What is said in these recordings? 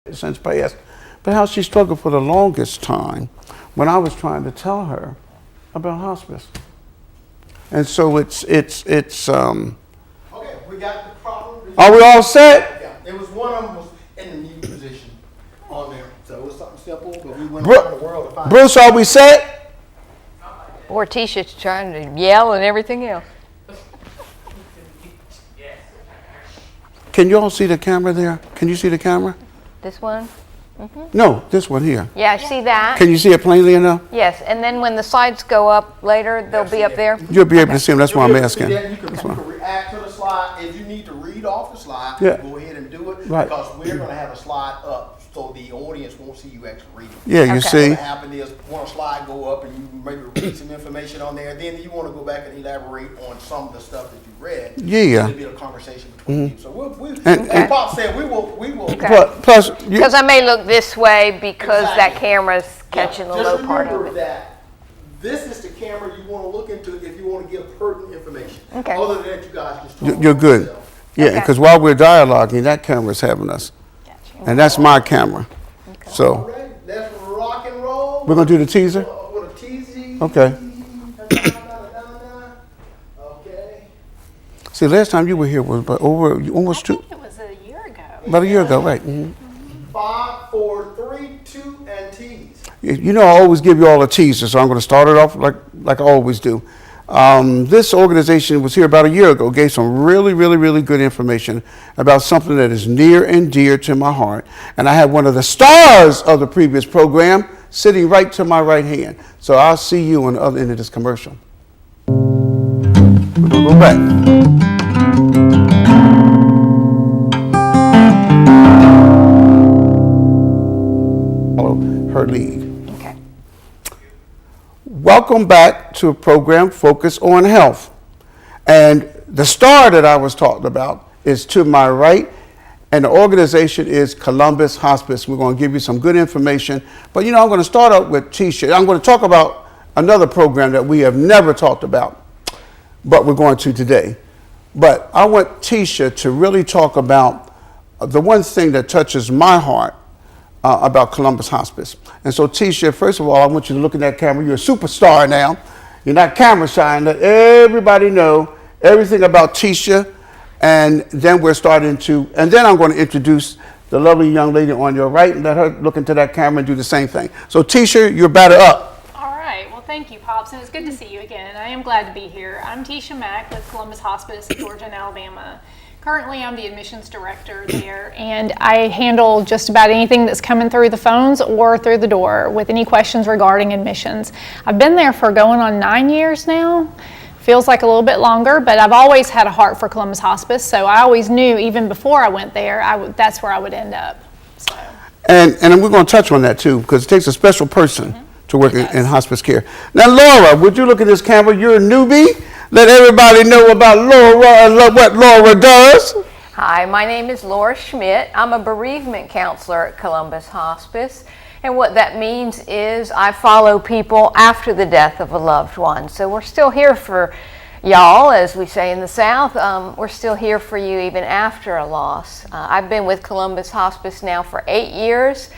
since passed, but how she struggled for the longest time when I was trying to tell her about hospice. And so it's Okay, we got the problem. Are we all set? Yeah, there was one of them was in the mute position on there. So it was something simple, but we went around the world to find Bruce, are we set? Or Tisha's trying to yell and everything else. Can you all see the camera there? Can you see the camera? This one? No, this one here. Yeah, I see that. Can you see it plainly enough? Yes, and then when the slides go up later, they'll be up there? You'll be able to see them. That's why I'm asking. You can react to the slide. If you need to read off the slide, Yeah. go ahead and do it. Right. Because we're going to have a slide up so the audience won't see you actually reading. Yeah, you Okay. see. What happened is one slide go up and you maybe read some information on there. Then you want to go back and elaborate on some of the stuff that you read. Yeah. It'll be a conversation between you. So we'll And- as Bob said, we will. Okay. Plus, you, Because I may look this way because that Exactly. camera's catching the low part of Just remember it. that this is the camera you want to look into if you want to give pertinent information. Okay. Other than that, you guys just talk you're about good. yourself. Yeah, Okay. because while we're dialoguing, that camera's having us. And that's my camera. All So right, let's rock and roll. we're going to do the teaser? With a teasy. Okay. Okay. See, last time you were here was about almost I think it was a year ago. about a year ago, right? Mhm. 5, 4, 3, 2, and tease. You know, I always give you all a teaser, so I'm going to start it off like I always do. This organization was here about a year ago, gave some really good information about something that is near and dear to my heart. And I had one of the stars of the previous program sitting right to my right hand. So I'll see you on the other end of this commercial. We're going to go back. Follow her lead. Okay. Welcome back to a program focused on health. And the star that I was talking about is to my right, and the organization is Columbus Hospice. We're going to give you some good information. But, you know, I'm going to start out with Tisha. I'm going to talk about another program that we have never talked about, but we're going to today. But I want Tisha to really talk about the one thing that touches my heart about Columbus Hospice. And so, Tisha, first of all, I want you to look at that camera. You're a superstar now. You're not camera shy. Let everybody know everything about Tisha. And then we're starting to, and then I'm going to introduce the lovely young lady on your right and let her look into that camera and do the same thing. So, Tisha, you're better up. All right. Well, thank you, Pops. And it's good to see you again. I am glad to be here. I'm Tisha Mack with Columbus Hospice in Georgia and Alabama. Currently, I'm the admissions director there, and I handle just about anything that's coming through the phones or through the door with any questions regarding admissions. I've been there for going on 9 years now. Feels like a little bit longer, but I've always had a heart for Columbus Hospice, so I always knew even before I went there, that's where I would end up. So. And we're going to touch on that too, because it takes a special person to work in hospice care. Now, Laura, would you look at this camera? You're a newbie. Let everybody know about Laura and what Laura does. Hi, my name is Laura Schmidt. I'm a bereavement counselor at Columbus Hospice. And what that means is I follow people after the death of a loved one. So we're still here for y'all, as we say in the South. We're still here for you even after a loss. I've been with Columbus Hospice now for 8 years.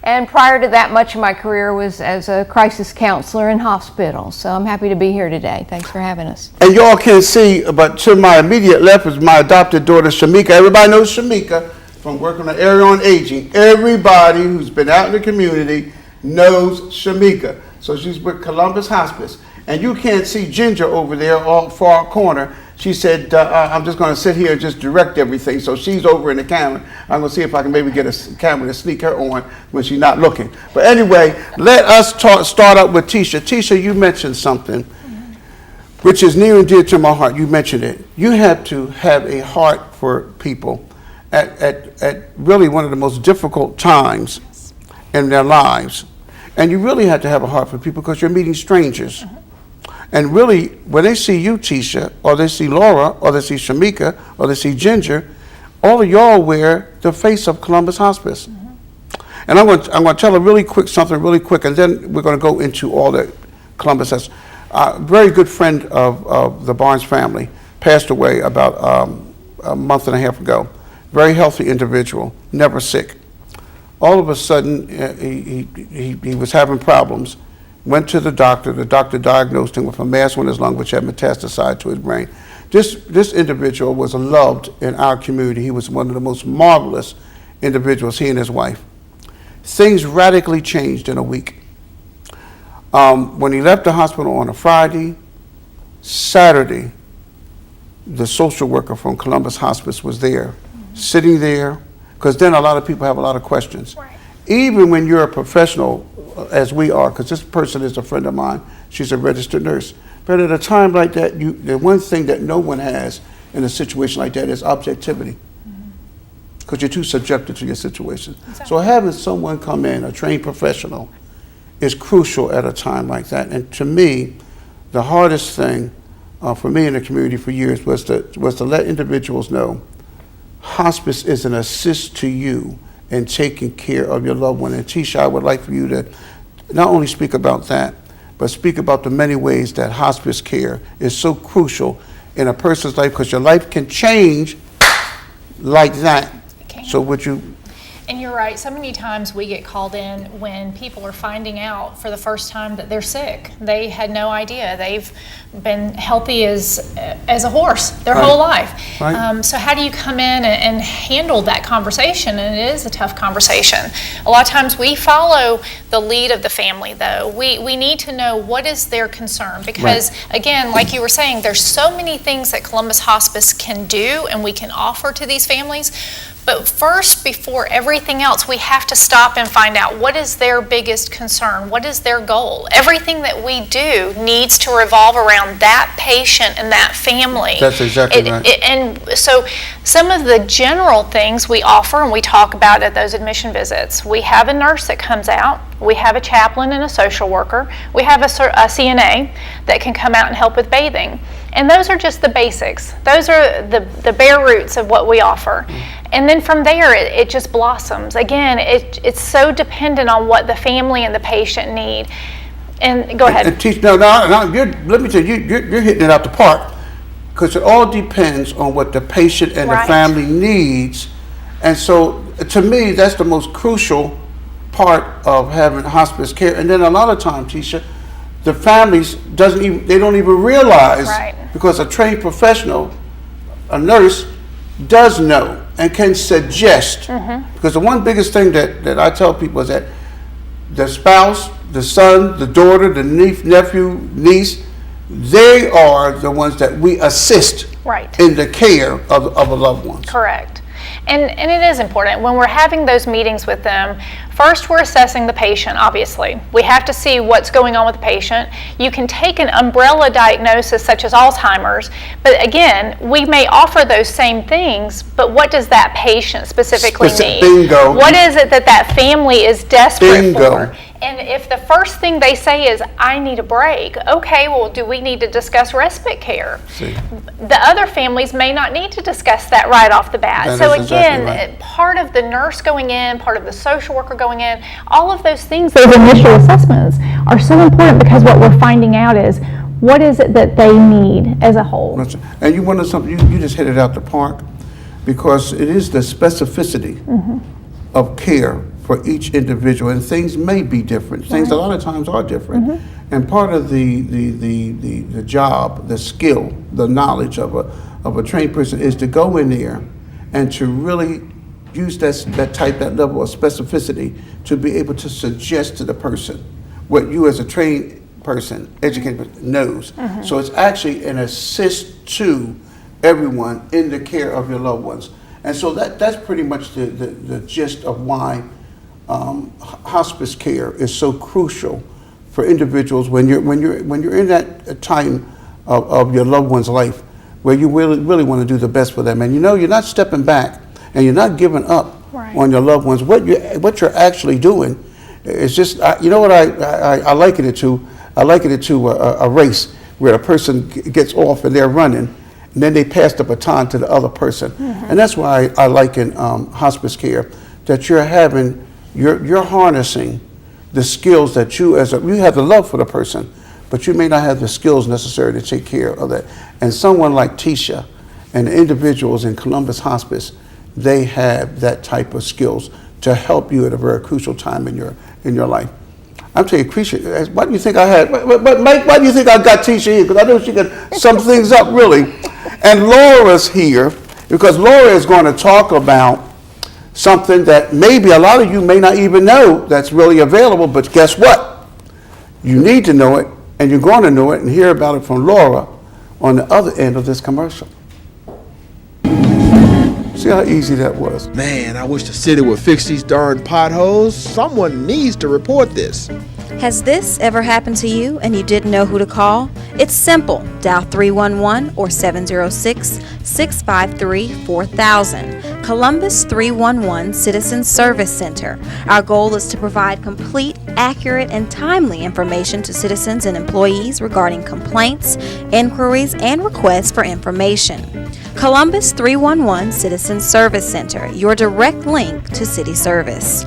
And prior to that, much of my career was as a crisis counselor in hospitals. So I'm happy to be here today. Thanks for having us. And y'all can see, but to my immediate left is my adopted daughter, Shamika. Everybody knows Shamika from working on the area on aging. Everybody who's been out in the community knows Shamika. So she's with Columbus Hospice. And you can't see Ginger over there off far corner. She said, I'm just going to sit here and just direct everything. So she's over in the camera. I'm going to see if I can maybe get a camera to sneak her on when she's not looking. But anyway, let us start out with Tisha. Tisha, you mentioned something which is near and dear to my heart. You mentioned it. You have to have a heart for people at really one of the most difficult times in their lives. And you really have to have a heart for people because you're meeting strangers. And really, when they see you, Tisha, or they see Laura, or they see Shamika, or they see Ginger, all of y'all wear the face of Columbus Hospice. And I'm going to tell something really quick, and then we're going to go into all that Columbus has. A very good friend of the Barnes family passed away about a month and a half ago. Very healthy individual, never sick. All of a sudden, he was having problems. Went to the doctor diagnosed him with a mass on his lung, which had metastasized to his brain. This individual was loved in our community. He was one of the most marvelous individuals, he and his wife. Things radically changed in a week. When he left the hospital on a Friday, Saturday, the social worker from Columbus Hospice was there, sitting there, because then a lot of people have a lot of questions. Right. Even when you're a professional, as we are, because this person is a friend of mine, she's a registered nurse. But at a time like that, the one thing that no one has in a situation like that is objectivity, because you're too subjective to your situation. Exactly. So having someone come in, a trained professional, is crucial at a time like that. And to me, the hardest thing for me in the community for years was to let individuals know hospice is an assist to you in taking care of your loved one. And Tisha, I would like for you to not only speak about that, but speak about the many ways that hospice care is so crucial in a person's life, because your life can change like that. It can. So would you? And you're right, so many times we get called in when people are finding out for the first time that they're sick. They had no idea. They've been healthy as a horse their Right. whole life. Right. So how do you come in and handle that conversation? And it is a tough conversation. A lot of times we follow the lead of the family, though. We need to know what is their concern, because again, like you were saying, there's so many things that Columbus Hospice can do and we can offer to these families. But first, before everything else, we have to stop and find out what is their biggest concern, what is their goal. Everything that we do needs to revolve around that patient and that family. That's exactly right. And so some of the general things we offer and we talk about at those admission visits, we have a nurse that comes out, we have a chaplain and a social worker, we have a CNA that can come out and help with bathing. And those are just the basics. Those are the bare roots of what we offer. And then from there, it just blossoms. Again, it's so dependent on what the family and the patient need. And go ahead. And teach, no, let me tell you, you're hitting it out the park, because it all depends on what the patient and Right. the family needs. And so, to me, that's the most crucial part of having hospice care. And then a lot of times, Tisha, the families don't even realize, Right. because a trained professional, a nurse, does know and can suggest. Because the one biggest thing that I tell people is that the spouse, the son, the daughter, the nephew, niece, they are the ones that we assist Right. in the care of a loved one. Correct. And it is important. When we're having those meetings with them, first we're assessing the patient, obviously. We have to see what's going on with the patient. You can take an umbrella diagnosis such as Alzheimer's, but again, we may offer those same things, but what does that patient specifically need? Bingo. What is it that family is desperate Bingo. for? And if the first thing they say is, I need a break, okay, well, do we need to discuss respite care? See. The other families may not need to discuss that right off the bat. That So is exactly again, right. part of the nurse going in, part of the social worker going in, all of those things, those initial assessments are so important, because what we're finding out is, what is it that they need as a whole? And you wanted something, you just hit it out the park, because it is the specificity of care for each individual, and things may be different. Things a lot of times are different. And part of the job, the skill, the knowledge of a trained person is to go in there and to really use that level of specificity to be able to suggest to the person what you as a trained person, educated person, knows. So it's actually an assist to everyone in the care of your loved ones. And so that's pretty much the gist of why hospice care is so crucial for individuals when you're in that time of your loved one's life, where you really want to do the best for them, and you're not stepping back and you're not giving up Right. on your loved ones. What you're actually doing is just you know what I liken it to. I liken it to a race where a person gets off and they're running, and then they pass the baton to the other person. And that's why I liken hospice care, that you're harnessing the skills that you have the love for the person, but you may not have the skills necessary to take care of that. And someone like Tisha and the individuals in Columbus Hospice, they have that type of skills to help you at a very crucial time in your life. I'm telling you, Krisha, why do you think I had, but Mike, why do you think I got Tisha here? Because I know she can sum things up, really. And Laura's here because Laura is going to talk about something that maybe a lot of you may not even know that's really available, but guess what? You need to know it, and you're going to know it and hear about it from Laura on the other end of this commercial. See how easy that was? Man, I wish the city would fix these darn potholes. Someone needs to report this. Has this ever happened to you and you didn't know who to call? It's simple. Dial 311 or 706-653-4000. Columbus 311 Citizen Service Center. Our goal is to provide complete, accurate, and timely information to citizens and employees regarding complaints, inquiries, and requests for information. Columbus 311 Citizen Service Center, your direct link to city service.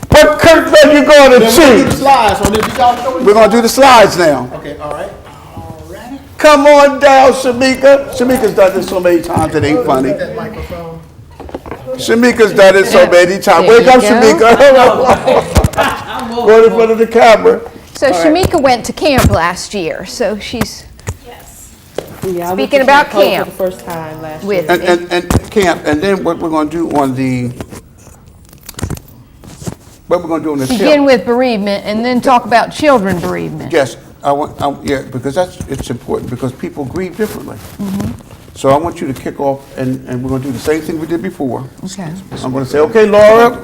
What curtain are you going to Then we'll do the choose? slides on this. Did y'all show it? We're going to do the slides now. Okay, all right. All righty. Come on down, Shamika. Shamika's done this so many times, it ain't funny. That microphone. Shamika's done it so many times. There Wake you up, go. Shamika. Go in front of the camera. So Shamika went to camp last year, so she's Yeah, I went Speaking to about Camp Cove camp. for the first time last with year. me. And camp, and then what we're going to do on the Begin with bereavement and then talk about children bereavement. Yes, yeah, because it's important because people grieve differently. Mm-hmm. So I want you to kick off, and we're going to do the same thing we did before. Okay. I'm going to say, okay, Laura,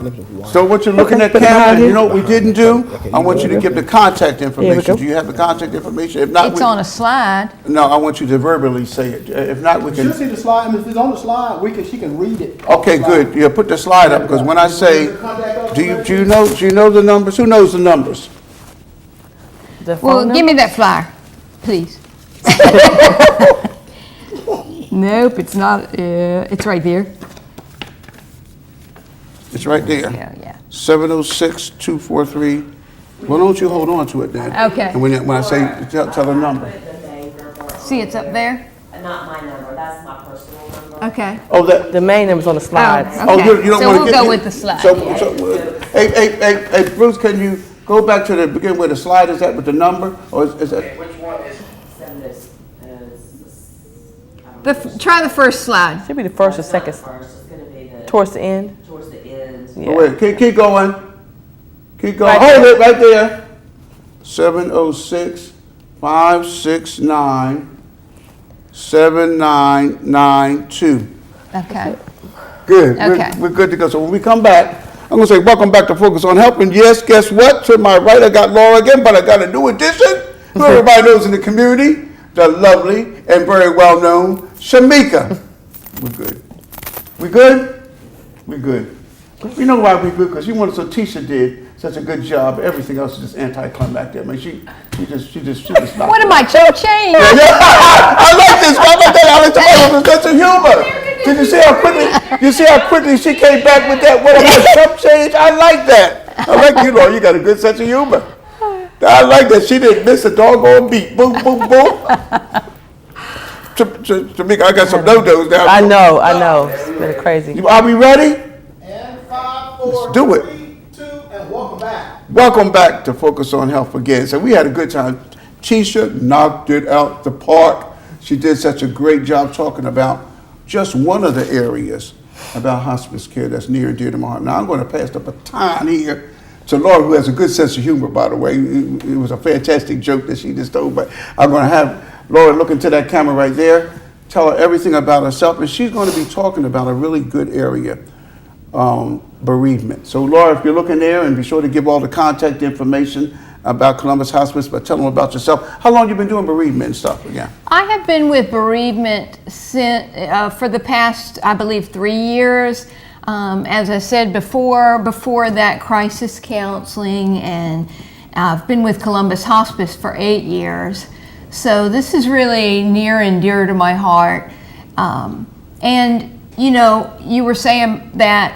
so what you're looking at put it camera, behind and you you. know what we didn't do? I want you to give the contact information. go. Do you have the contact information? If not, It's on a slide. no, I want you to verbally say it. If not, we You should can. see the slide. I mean, if it's on the slide, she can read it. Okay, good. Yeah, put the slide up because when I say, do you know the numbers? Who knows the numbers? The Well, phone give me that flyer, please. Nope, it's not. It's right there. It's right there. Yeah. 706-243. Well, don't you hold on to it then? Okay. And when I say, tell the number. See, it's up there. Not my number, that's my personal number. Okay. Oh, that. The main number's on the slides. Oh, Oh, okay. you don't So want to we'll get go with the slide. Hey, Bruce, can you go back to the beginning where the slide is at with the number, or is that? Which one is? I don't know. Try the first slide. Should be the first or It's not second, the first, it's gonna be the, towards the end. towards the end. Yeah. Oh, wait, keep going. Keep going. Right Hold there. it right there. 706-569-7992. Okay. Good. Okay. We're good to go. So when we come back, I'm going to say, welcome back to Focus on Helping. Yes, guess what? To my right, I got Laura again, but I got a new addition who everybody knows in the community, the lovely and very well-known Shamika. We're good. We good? We good. You know why we good? Because you want to, so Tisha did such a good job. Everything else is just anticlimactic. I mean, she just knocked What it am I change? I like this. I like that. I like the sense of humor. Did you see how quickly she came back with that? What about Trump change? I like that. I like you, Lord. You got a good sense of humor. I like that. She didn't miss a doggone beat. Boom, boom, boom. Tamika, I got some no-dos now. I know. It's been crazy. Are we ready? And 5, 4, Let's do it. 3, 2, and welcome back. Welcome back to Focus on Health again. So we had a good time. Tisha knocked it out the park. She did such a great job talking about just one of the areas about hospice care that's near and dear to my heart. Now I'm going to pass the baton here to Laura, who has a good sense of humor, by the way. It was a fantastic joke that she just told, but I'm going to have Laura look into that camera right there, tell her everything about herself, and she's going to be talking about a really good area, bereavement. So Laura, if you're looking there, and be sure to give all the contact information about Columbus Hospice, but tell them about yourself. How long you been doing bereavement and stuff again? I have been with bereavement for the past, I believe, 3 years. As I said before that, crisis counseling, and I've been with Columbus Hospice for 8 years. So this is really near and dear to my heart. And you know, you were saying that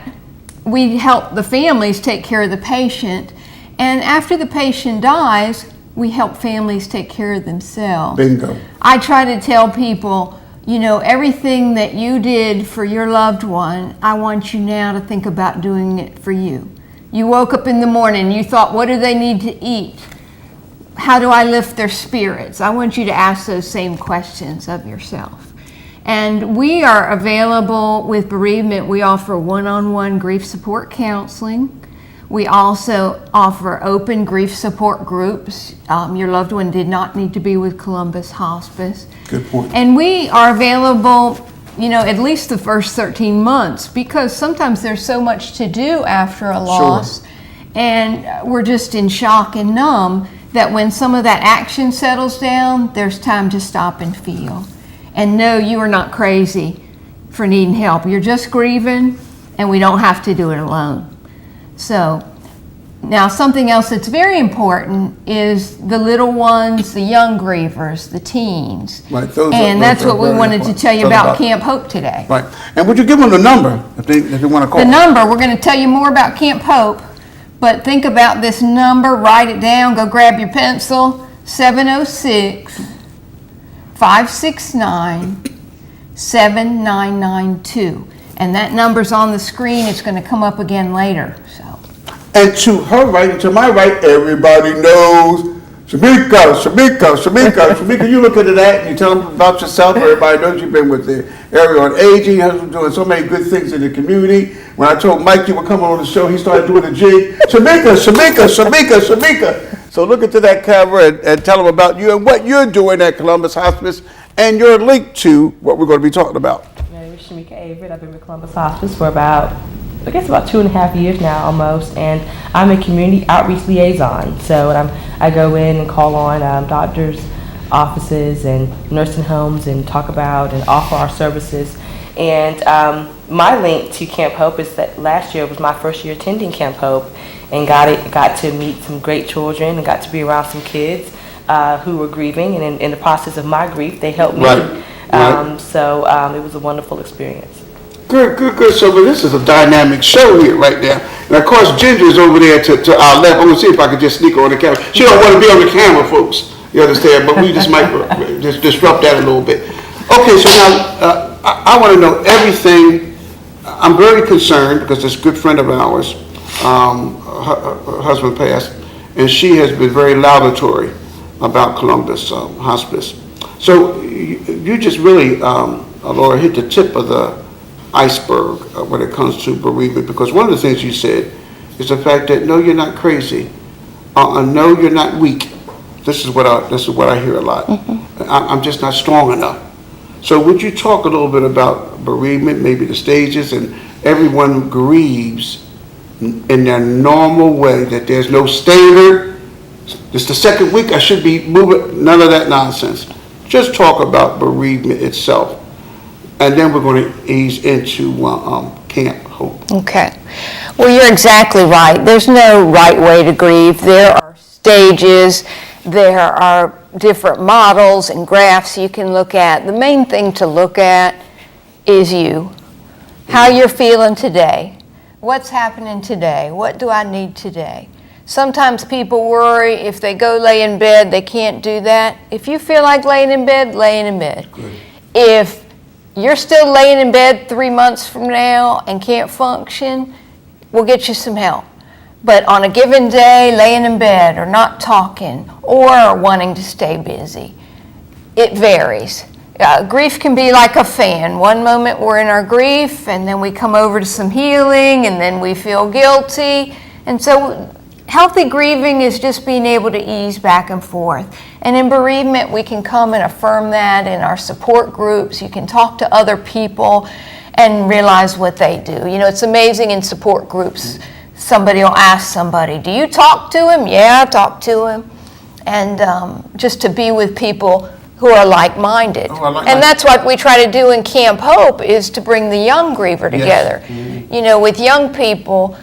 we help the families take care of the patient, and after the patient dies, we help families take care of themselves. Bingo. I try to tell people, you know, everything that you did for your loved one, I want you now to think about doing it for you. You woke up in the morning, you thought, what do they need to eat? How do I lift their spirits? I want you to ask those same questions of yourself. And we are available with bereavement. We offer one-on-one grief support counseling. We also offer open grief support groups. Your loved one did not need to be with Columbus Hospice. Good point. And we are available, you know, at least the first 13 months, because sometimes there's so much to do after a loss. And we're just in shock and numb that when some of that action settles down, there's time to stop and feel. And no, you are not crazy for needing help. You're just grieving, and we don't have to do it alone. So, now something else that's very important is the little ones, the young grievers, the teens. Right, and that's what we wanted to tell you about Camp Hope today. Right, and would you give them the number if they want to call? The number, we're going to tell you more about Camp Hope, but think about this number, write it down, go grab your pencil, 706-569-7992. And that number's on the screen, it's going to come up again later, so. And to her right and to my right, everybody knows Shamika, you look into that and you tell them about yourself. Everybody knows you've been with the area on aging, has been doing so many good things in the community. When I told Mike you were coming on the show, he started doing a jig. Shamika. So look into that camera and tell them about you and what you're doing at Columbus Hospice and your link to what we're going to be talking about. My name is Shamika Avery. I've been with Columbus Hospice for about 2.5 years now almost, and I'm a community outreach liaison. So I go in and call on doctors' offices and nursing homes and talk about and offer our services. And my link to Camp Hope is that last year was my first year attending Camp Hope, and got to meet some great children and got to be around some kids who were grieving, and in the process of my grief, they helped me. Right. So it was a wonderful experience. Good. So this is a dynamic show here right now. And of course, Ginger's over there to our left. I'm going to see if I can just sneak her on the camera. She don't want to be on the camera, folks. You understand? But we just might just disrupt that a little bit. Okay, so now I want to know everything. I'm very concerned because this good friend of ours, her husband passed, and she has been very laudatory about Columbus Hospice. So you just really, Laura, hit the tip of the iceberg when it comes to bereavement, because one of the things you said is the fact that no, you're not crazy, no, you're not weak. This is what I hear a lot. I'm just not strong enough. So would you talk a little bit about bereavement, maybe the stages, and everyone grieves in their normal way, that there's no standard, it's the second week, I should be moving, none of that nonsense. Just talk about bereavement itself. And then we're going to ease into Camp Hope. Okay. Well, you're exactly right. There's no right way to grieve. There are stages. There are different models and graphs you can look at. The main thing to look at is you. How you're feeling today. What's happening today? What do I need today? Sometimes people worry if they go lay in bed, they can't do that. If you feel like laying in bed, laying in bed. Good. If you're still laying in bed 3 months from now and can't function, we'll get you some help. But on a given day, laying in bed or not talking or wanting to stay busy, it varies. Grief can be like a fan. One moment we're in our grief, and then we come over to some healing, and then we feel guilty. And so healthy grieving is just being able to ease back and forth. And in bereavement, we can come and affirm that in our support groups. You can talk to other people and realize what they do. You know, it's amazing in support groups. Somebody will ask somebody, do you talk to him? Yeah, I talk to him. And just to be with people who are like-minded. And that's what we try to do in Camp Hope, is to bring the young griever together. Yes. You know, with young people,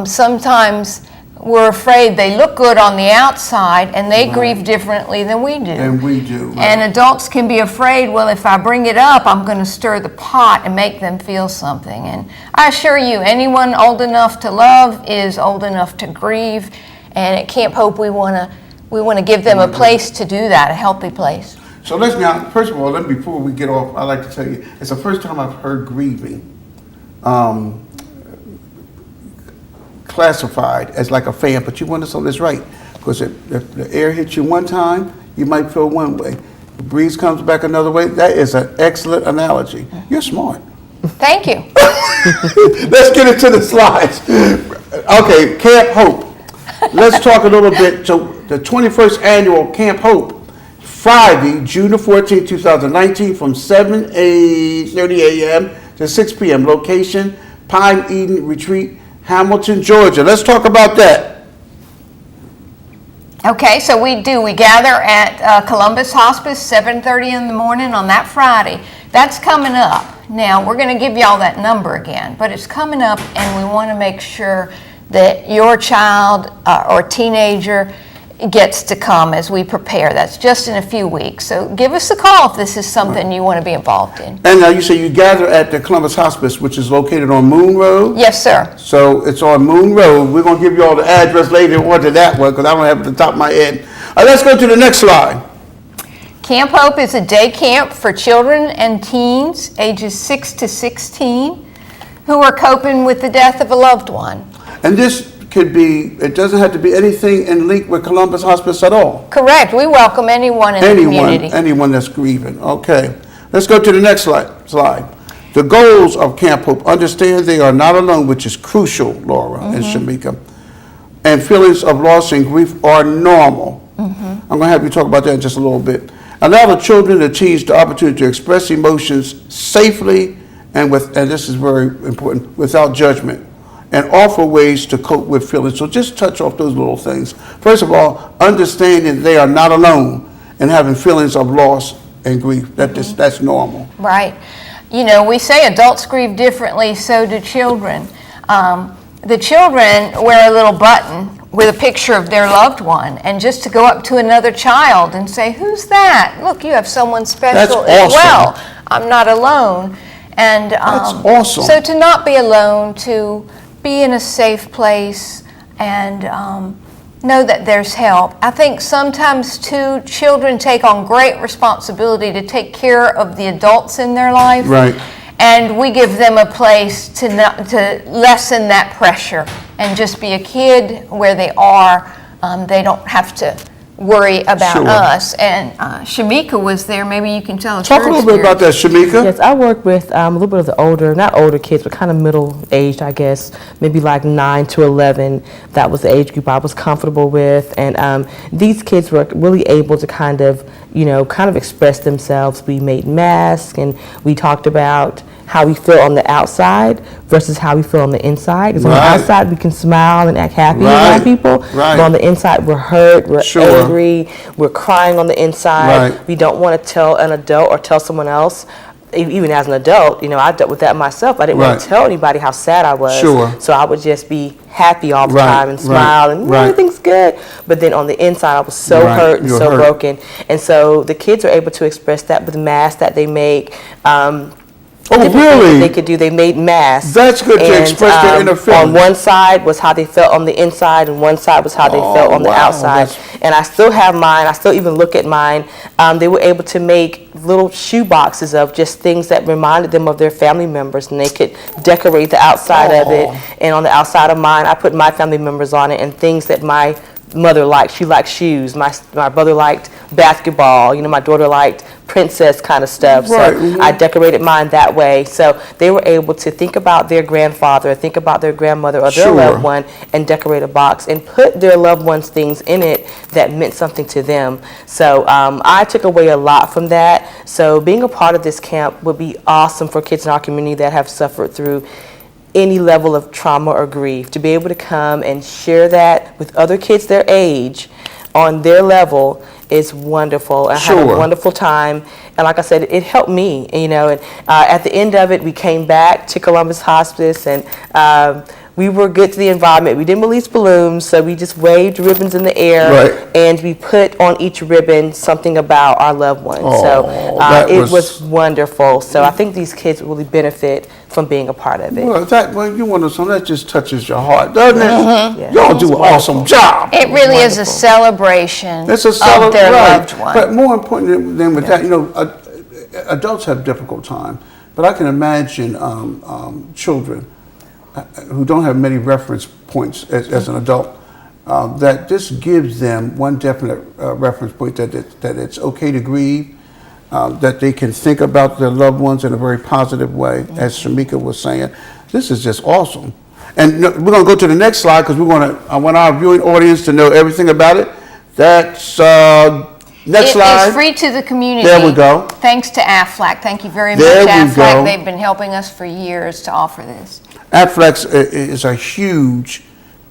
sometimes we're afraid they look good on the outside and they grieve differently than we do. And we do. Right. And adults can be afraid, well, if I bring it up, I'm going to stir the pot and make them feel something. And I assure you, anyone old enough to love is old enough to grieve. And at Camp Hope, we want to give them a place to do that, a healthy place. So let's now, first of all, before we get off, I'd like to tell you, it's the first time I've heard grieving classified as like a fan, but you want to say this right, because if the air hits you one time, you might feel one way. The breeze comes back another way. That is an excellent analogy. You're smart. Thank you. Let's get into the slides. Okay, Camp Hope. Let's talk a little bit. So the 21st annual Camp Hope, Friday, June the 14th, 2019, from 7:30 a.m. to 6 p.m. Location, Pine Eden Retreat, Hamilton, Georgia. Let's talk about that. Okay, so we gather at Columbus Hospice, 7:30 in the morning on that Friday. That's coming up. Now, we're going to give y'all that number again, but it's coming up, and we want to make sure that your child or teenager gets to come as we prepare. That's just in a few weeks. So give us a call if this is something you want to be involved in. And now you say you gather at the Columbus Hospice, which is located on Moon Road? Yes, sir. So it's on Moon Road. We're going to give you all the address later on to that one, because I don't have it at the top of my head. Let's go to the next slide. Camp Hope is a day camp for children and teens ages 6 to 16 who are coping with the death of a loved one. And this could be, it doesn't have to be anything in link with Columbus Hospice at all. Correct. We welcome anyone in the community. Anyone that's grieving. Okay. Let's go to the next slide. The goals of Camp Hope. Understand they are not alone, which is crucial, Laura and Shamika. And feelings of loss and grief are normal. I'm going to have you talk about that in just a little bit. Allow the children and teens the opportunity to express emotions safely and this is very important, without judgment, and offer ways to cope with feelings. So just touch off those little things. First of all, understanding they are not alone in having feelings of loss and grief. That's normal. Right. You know, we say adults grieve differently, so do children. The children wear a little button with a picture of their loved one, and just to go up to another child and say, "Who's that? Look, you have someone special as well. I'm not alone." And that's awesome. So to not be alone, to be in a safe place, and know that there's help. I think sometimes too, children take on great responsibility to take care of the adults in their life. Right. And we give them a place to lessen that pressure and just be a kid where they are. They don't have to worry about us. And Shamika was there. Maybe you can tell us. Talk a little bit about that, Shamika. Yes, I work with a little bit of the older, not older kids, but kind of middle-aged, I guess, maybe like 9 to 11. That was the age group I was comfortable with. And these kids were really able to kind of express themselves. We made masks, and we talked about how we feel on the outside versus how we feel on the inside. Because on the outside, we can smile and act happy around people. But on the inside, we're hurt, we're angry, we're crying on the inside. We don't want to tell an adult or tell someone else. Even as an adult, I dealt with that myself. I didn't want to tell anybody how sad I was. So I would just be happy all the time and smile and everything's good. But then on the inside, I was so hurt and so broken. And so the kids are able to express that with masks that they make. Oh, really? They could do. They made masks. That's good to express their inner feelings. On one side was how they felt on the inside, and one side was how they felt on the outside. And I still have mine. I still even look at mine. They were able to make little shoe boxes of just things that reminded them of their family members, and they could decorate the outside of it. And on the outside of mine, I put my family members on it and things that my mother liked. She liked shoes. My brother liked basketball. My daughter liked princess kind of stuff. So I decorated mine that way. So they were able to think about their grandfather, think about their grandmother or their loved one, and decorate a box and put their loved one's things in it that meant something to them. So I took away a lot from that. So being a part of this camp would be awesome for kids in our community that have suffered through any level of trauma or grief, to be able to come and share that with other kids their age on their level is wonderful. I had a wonderful time, and like I said, it helped me, and at the end of it, we came back to Columbus Hospice, and we were good to the environment. We didn't release balloons, so we just waved ribbons in the air, Right. and we put on each ribbon something about our loved ones. So that it was- was wonderful. So I think these kids really benefit from being a part of it. Well, you want to something that just touches your heart, doesn't it? Yeah. Y'all do an awesome job. It really is a celebration It's a of their right. loved one. But more important than with that, adults have difficult time. But I can imagine children who don't have many reference points as an adult, that this gives them one definite reference point that it's okay to grieve, that they can think about their loved ones in a very positive way, as Shamika was saying. This is just awesome. And we're going to go to the next slide because I want our viewing audience to know everything about it. That's next slide. It is free to the community. There we go. Thanks to AFLAC. Thank you very There much, we AFLAC. go. They've been helping us for years to offer this. AFLAC is a huge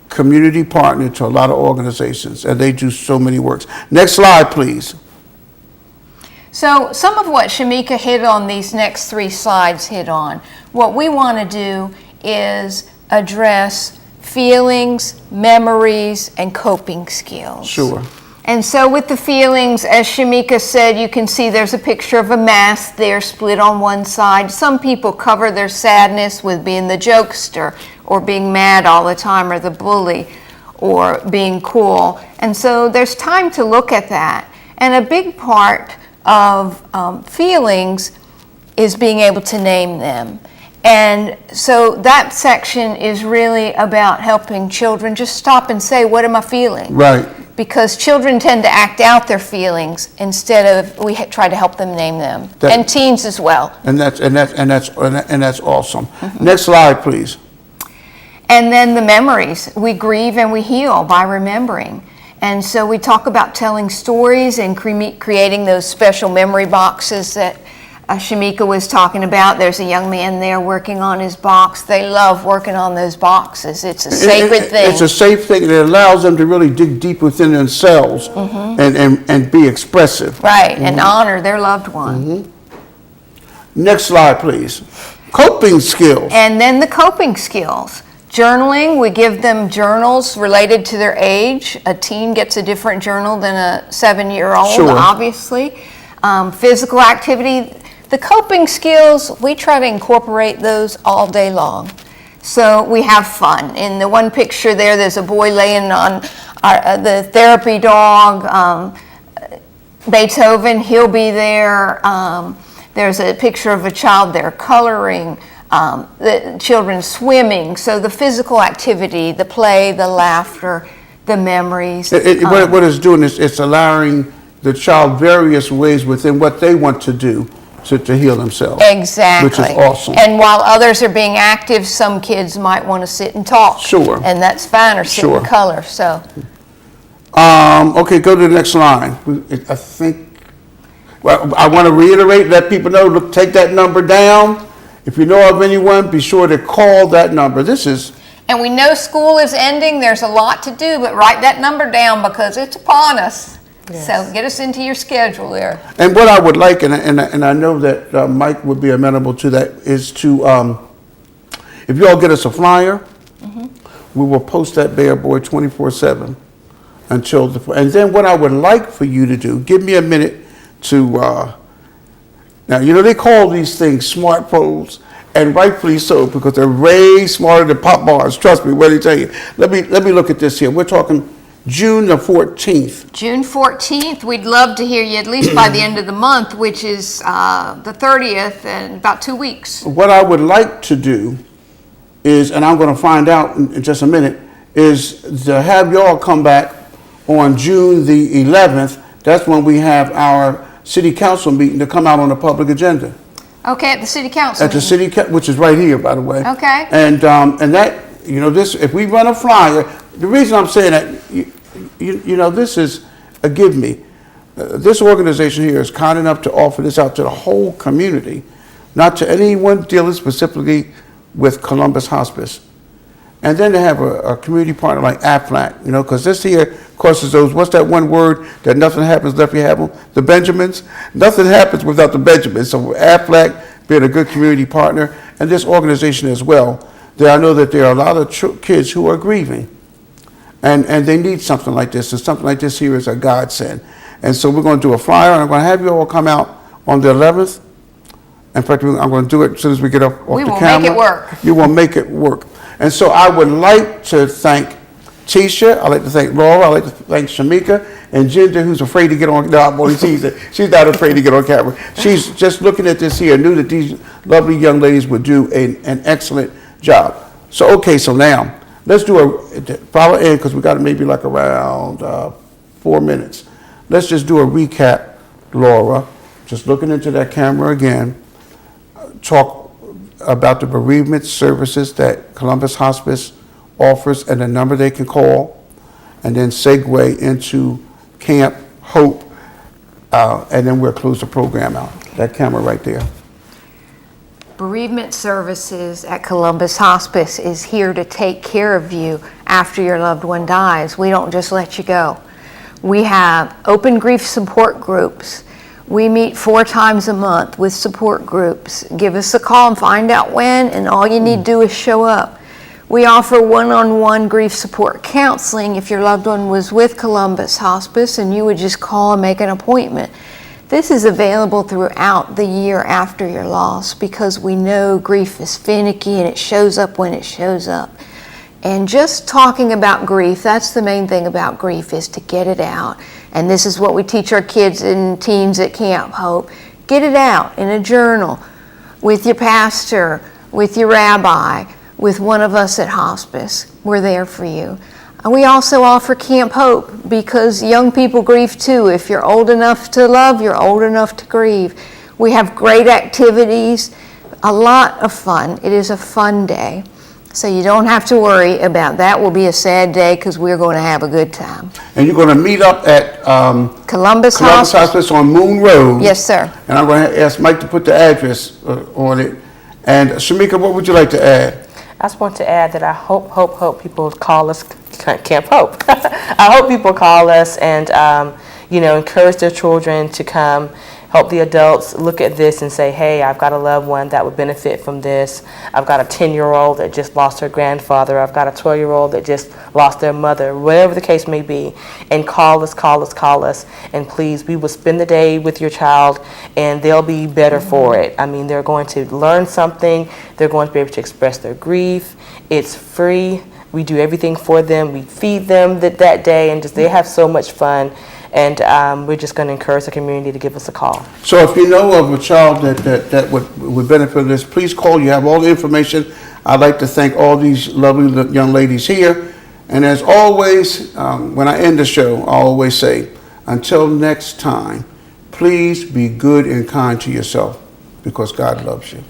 community partner to a lot of organizations, and they do so many works. Next slide, please. So some of what Shamika hit on, these next 3 slides hit on. What we want to do is address feelings, memories, and coping skills. Sure. And so with the feelings, as Shamika said, you can see there's a picture of a mask there split on one side. Some people cover their sadness with being the jokester or being mad all the time or the bully or being cool. And so there's time to look at that. And a big part of feelings is being able to name them. And so that section is really about helping children just stop and say, what am I feeling? Right. Because children tend to act out their feelings instead of we try to help them name them, and teens as well. And that's awesome. Next slide, please. And then the memories. We grieve and we heal by remembering. And so we talk about telling stories and creating those special memory boxes that Shamika was talking about. There's a young man there working on his box. They love working on those boxes. It's a sacred thing. It's a safe thing that allows them to really dig deep within themselves and be expressive. Right, and honor their loved one. Next slide, please. Coping skills. And then the coping skills. Journaling, we give them journals related to their age. A teen gets a different journal than a 7-year-old, Sure. obviously. Physical activity. The coping skills, we try to incorporate those all day long. So we have fun. In the one picture there, there's a boy laying on the therapy dog. Beethoven, he'll be there. There's a picture of a child there coloring. The children swimming. So the physical activity, the play, the laughter, the memories. What it's doing is it's allowing the child various ways within what they want to do to heal themselves. Exactly. Which is awesome. And while others are being active, some kids might want to sit and talk. Sure. And that's fine, or sit Sure. and color. So Okay, go to the next line. I think, well, I want to reiterate, let people know, look, take that number down. If you know of anyone, be sure to call that number. and we know school is ending. There's a lot to do, but write that number down because it's upon us. Yes. So get us into your schedule there. And what I would like, and I know that Mike would be amenable to that, is to, if you all get us a flyer, we will post that bad boy 24/7 until and then what I would like for you to do, give me a minute to, now, they call these things smartphones, and rightfully so, because they're way smarter than pop bars. Trust me, what I tell you. Let me look at this here. We're talking June the 14th. June 14th, we'd love to hear you at least by the end of the month, which is the 30th, in about 2 weeks. What I would like to do is, and I'm going to find out in just a minute, is to have y'all come back on June the 11th. That's when we have our city council meeting to come out on the public agenda. Okay, at the city council At the meeting. city, which is right here, by the way. Okay. And that, this, if we run a flyer, the reason I'm saying that, this is a give me. This organization here is kind enough to offer this out to the whole community, not to anyone dealing specifically with Columbus Hospice. And then to have a community partner like AFLAC, because this here, of course, is those, what's that one word that nothing happens left you have them? The Benjamins? Nothing happens without the Benjamins. So AFLAC being a good community partner, and this organization as well, I know that there are a lot of kids who are grieving, and they need something like this, and something like this here is a godsend. And so we're going to do a flyer, and I'm going to have you all come out on the 11th. In fact, I'm going to do it as soon as we get off the camera. We will make it work. You will make it work. And so I would like to thank Tisha, I'd like to thank Laura, I'd like to thank Shamika, and Ginger, who's afraid to get on, no, I'm only teasing. She's not afraid to get on camera. She's just looking at this here, knew that these lovely young ladies would do an excellent job. So, okay, so now, let's do a, follow in, because we got maybe like around 4 minutes. Let's just do a recap, Laura, just looking into that camera again, talk about the bereavement services that Columbus Hospice offers and the number they can call, and then segue into Camp Hope, and then we'll close the program out. That camera right there. Bereavement Services at Columbus Hospice is here to take care of you after your loved one dies. We don't just let you go. We have open grief support groups. We meet 4 times a month with support groups. Give us a call and find out when, and all you need to do is show up. We offer one-on-one grief support counseling if your loved one was with Columbus Hospice and you would just call and make an appointment. This is available throughout the year after your loss because we know grief is finicky and it shows up when it shows up. And just talking about grief, that's the main thing about grief, is to get it out. And this is what we teach our kids and teens at Camp Hope. Get it out in a journal, with your pastor, with your rabbi, with one of us at hospice. We're there for you. And we also offer Camp Hope because young people grieve too. If you're old enough to love, you're old enough to grieve. We have great activities, a lot of fun. It is a fun day. So you don't have to worry about that. Will be a sad day because we're going to have a good time. And you're going to meet up at Columbus Hospice on Moon Road. Yes, sir. And I'm going to ask Mike to put the address on it. And Shamika, what would you like to add? I just want to add that I hope people call us Camp Hope. I hope people call us and, encourage their children to come, help the adults look at this and say, hey, I've got a loved one that would benefit from this. I've got a 10-year-old that just lost her grandfather. I've got a 12-year-old that just lost their mother, whatever the case may be. And call us. And please, we will spend the day with your child and they'll be better for it. I mean, they're going to learn something. They're going to be able to express their grief. It's free. We do everything for them. We feed them that day and they have so much fun. And we're just going to encourage the community to give us a call. So if you know of a child that would benefit from this, please call. You have all the information. I'd like to thank all these lovely young ladies here. And as always, when I end the show, I always say, until next time, please be good and kind to yourself because God loves you.